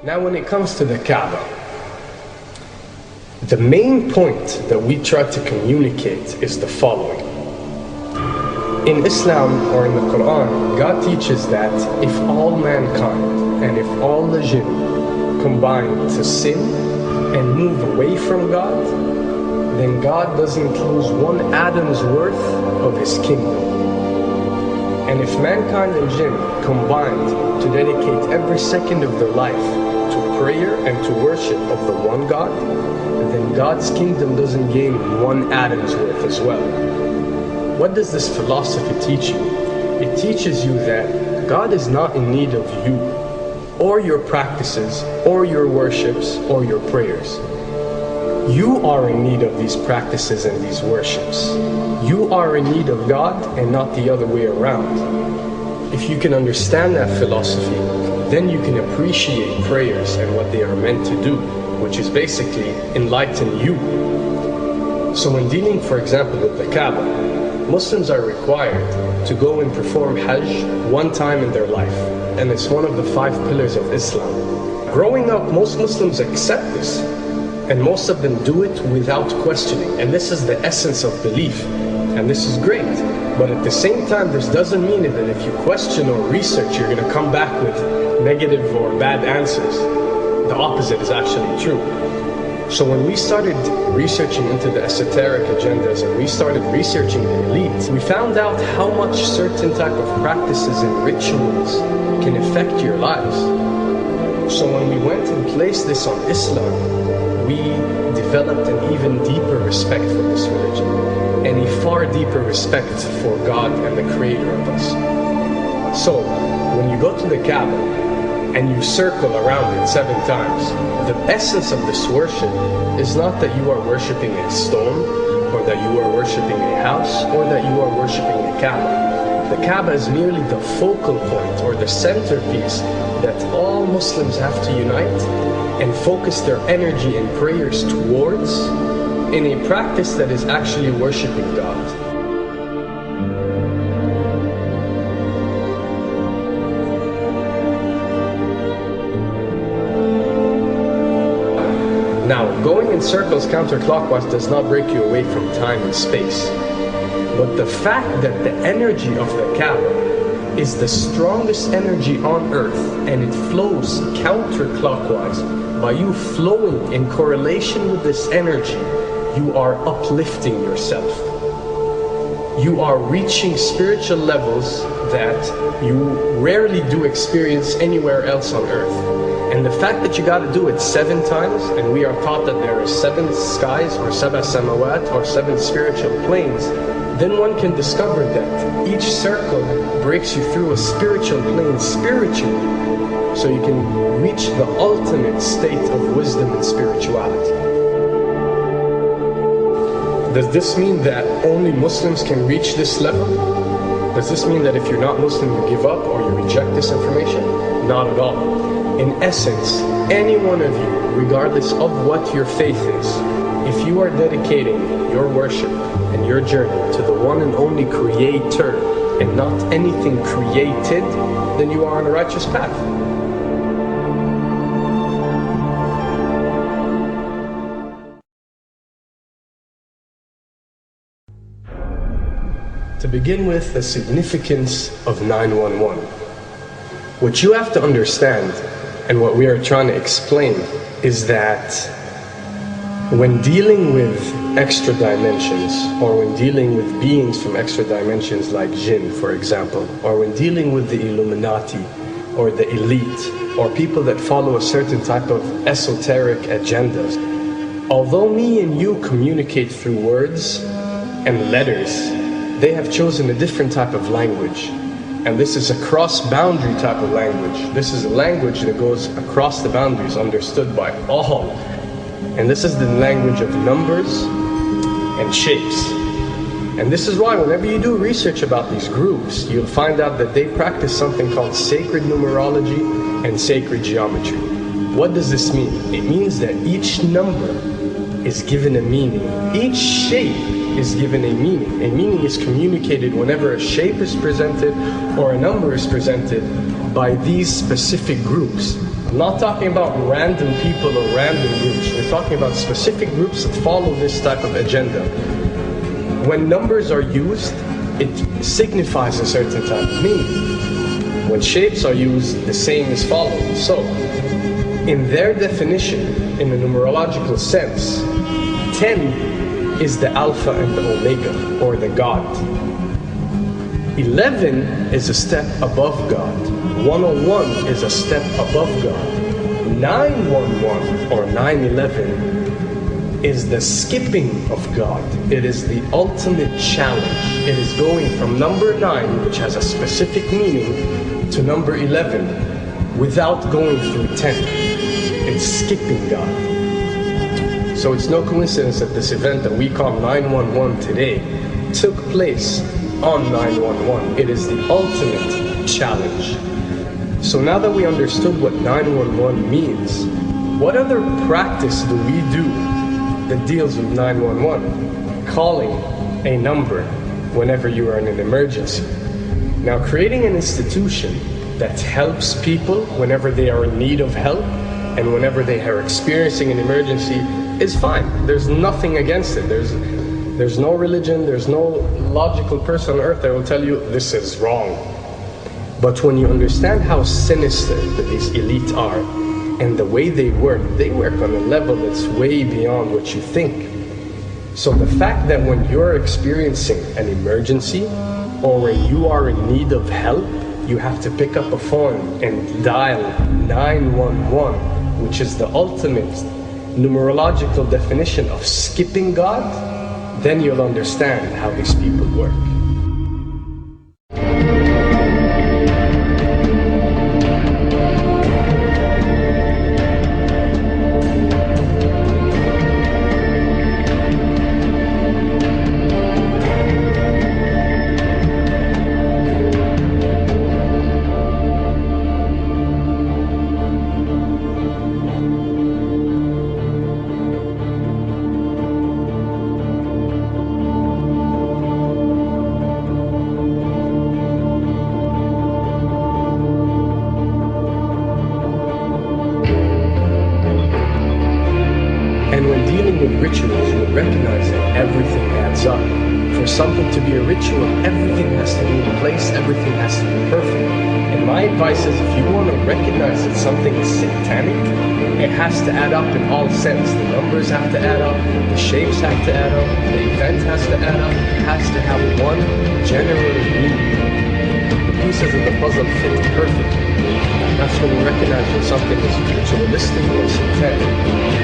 Now when it comes to the Kaaba, the main point that we try to communicate is the following. In Islam or in the Quran, God teaches that if all mankind and if all the jinn combine to sin and move away from God, then God doesn't lose one atom's worth of his kingdom. And if mankind and jinn combined to dedicate every second of their life to prayer and to worship of the one God, then God's kingdom doesn't gain one atom's worth as well. What does this philosophy teach you? It teaches you that God is not in need of you, or your practices, or your worships, or your prayers. You are in need of these practices and these worships. You are in need of God and not the other way around. If you can understand that philosophy, then you can appreciate prayers and what they are meant to do, which is basically enlighten you. So when dealing, for example, with the Kaaba, Muslims are required to go and perform Hajj one time in their life, and it's one of the 5 pillars of Islam. Growing up, most Muslims accept this, and most of them do it without questioning, and this is the essence of belief, and this is great. But at the same time, this doesn't mean that if you question or research, you're going to come back with negative or bad answers. The opposite is actually true. So when we started researching into the esoteric agendas and we started researching the elite, we found out how much certain type of practices and rituals can affect your lives. So when we went and placed this on Islam, we developed an even deeper respect for this religion and a far deeper respect for God and the creator of us. So when you go to the Kaaba and you circle around it 7 times, the essence of this worship is not that you are worshipping a stone, or that you are worshipping a house, or that you are worshipping a Kaaba. The Kaaba is merely the focal point or the centerpiece that all Muslims have to unite and focus their energy and prayers towards in a practice that is actually worshipping God. Now, going in circles counterclockwise does not break you away from time and space. But the fact that the energy of the Kaaba is the strongest energy on earth and it flows counterclockwise, by you flowing in correlation with this energy, you are uplifting yourself. You are reaching spiritual levels that you rarely do experience anywhere else on earth. And the fact that you got to do it 7 times, and we are taught that there are 7 skies or 7 samawat or 7 spiritual planes, then one can discover that each circle breaks you through a spiritual plane spiritually, so you can reach the ultimate state of wisdom and spirituality. Does this mean that only Muslims can reach this level? Does this mean that if you're not Muslim you give up or you reject this information? Not at all. In essence, any one of you, regardless of what your faith is, if you are dedicating your worship and your journey to the one and only Creator and not anything created, then you are on a righteous path. To begin with, the significance of 911. What you have to understand, and what we are trying to explain, is that when dealing with extra dimensions, or when dealing with beings from extra dimensions like jinn, for example, or when dealing with the Illuminati, or the elite, or people that follow a certain type of esoteric agendas, although me and you communicate through words and letters, they have chosen a different type of language. And this is a cross-boundary type of language. This is a language that goes across the boundaries, understood by all. And this is the language of numbers and shapes. And this is why whenever you do research about these groups, you'll find out that they practice something called sacred numerology and sacred geometry. What does this mean? It means that each number is given a meaning. Each shape is given a meaning. A meaning is communicated whenever a shape is presented or a number is presented by these specific groups. I'm not talking about random people or random groups. We're talking about specific groups that follow this type of agenda. When numbers are used, it signifies a certain type of meaning. When shapes are used, the same is followed. So, in their definition, in a numerological sense, 10 is the Alpha and the Omega, or the God. 11 is a step above God. 101 is a step above God. 911 or 911 is the skipping of God. It is the ultimate challenge. It is going from number 9, which has a specific meaning, to number 11 without going through 10. It's skipping God. So it's no coincidence that this event that we call 911 today took place on 911. It is the ultimate challenge. So now that we understood what 911 means, what other practice do we do that deals with 911? Calling a number whenever you are in an emergency. Now, creating an institution that helps people whenever they are in need of help and whenever they are experiencing an emergency is fine. There's nothing against it. There's no religion, there's no logical person on earth that will tell you this is wrong. But when you understand how sinister that these elites are and the way they work on a level that's way beyond what you think. So the fact that when you're experiencing an emergency or when you are in need of help, you have to pick up a phone and dial 911, which is the ultimate numerological definition of skipping God, then you'll understand how these people work. And when dealing with rituals, you recognize that everything adds up. For something to be a ritual, everything has to be in place, everything has to be perfect. And my advice is, if you want to recognize that something is satanic, it has to add up in all sense. The numbers have to add up, the shapes have to add up, the event has to add up, it has to have one general meaning. The pieces of the puzzle fit perfectly. That's when you recognize when something is ritualistic or satanic.